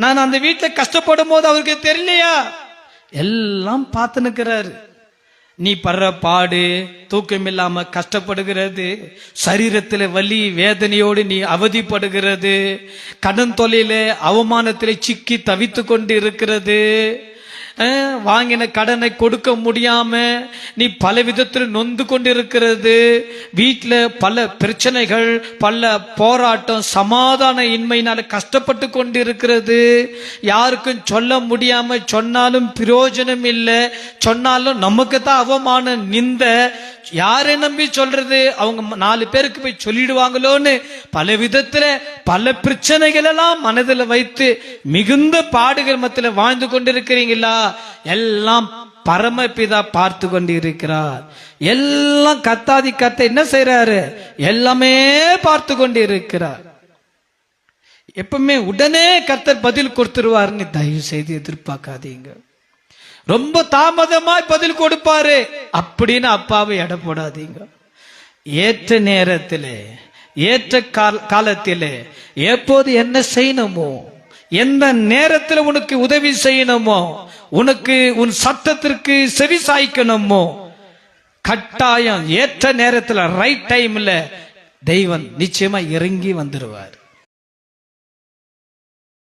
நான் அந்த வீட்டுல கஷ்டப்படும் போது அவருக்கு தெரியலையா? எல்லாம் பார்த்து நிற்கிறாரு. நீ படுற பாடு, தூக்கம் இல்லாம கஷ்டப்படுகிறது, சரீரத்துல வலி வேதனையோடு நீ அவதிப்படுகிறது, கடன் தொல்லையில அவமானத்திலே சிக்கி தவித்து கொண்டு இருக்கிறது, வாங்கின கடனை கொடுக்க முடியாம நீ பல விதத்தில் நொந்து கொண்டிருக்கிறது, வீட்டுல பல பிரச்சனைகள், பல போராட்டம், சமாதான இன்மையினால கஷ்டப்பட்டு கொண்டிருக்கிறது, யாருக்கும் சொல்ல முடியாம சொன்னாலும் பிரயோஜனம் இல்லை, சொன்னாலும் நமக்கு தான் அவமானம் நிந்த, யாரை நம்பி சொல்றது, அவங்க 4 பேருக்கு போய் சொல்லிடுவாங்களோன்னு பல விதத்துல பல பிரச்சனைகள் எல்லாம் மனதில் வைத்து மிகுந்த பாடுகள் மத்தியில் வாழ்ந்து கொண்டிருக்கிறீங்களா? எல்லாம் பரமபிதா பார்த்து கொண்டிருக்கிறார். எல்லாம் கத்தாதி கத்த என்ன செய்யறாரு? எல்லாமே பார்த்து கொண்டிருக்கிறார். எப்பவுமே உடனே கர்த்தர் பதில் கொடுத்துருவாருன்னு தயவு செய்து எதிர்பார்க்காதீங்க. ரொம்ப தாமதமாய் பதில் கொடுப்பாரு அப்படின்னு அப்பாவை எடை போடாதீங்க. ஏற்ற நேரத்திலே, ஏற்ற காலத்திலே, எப்போது என்ன செய்யணுமோ, எந்த நேரத்தில் உனக்கு உதவி செய்யணுமோ, உனக்கு உன் சத்தத்திற்கு செவி சாய்க்கணுமோ, கட்டாயம் ஏற்ற நேரத்தில் ரைட் டைம்ல தெய்வம் நிச்சயமா இறங்கி வந்துருவார்.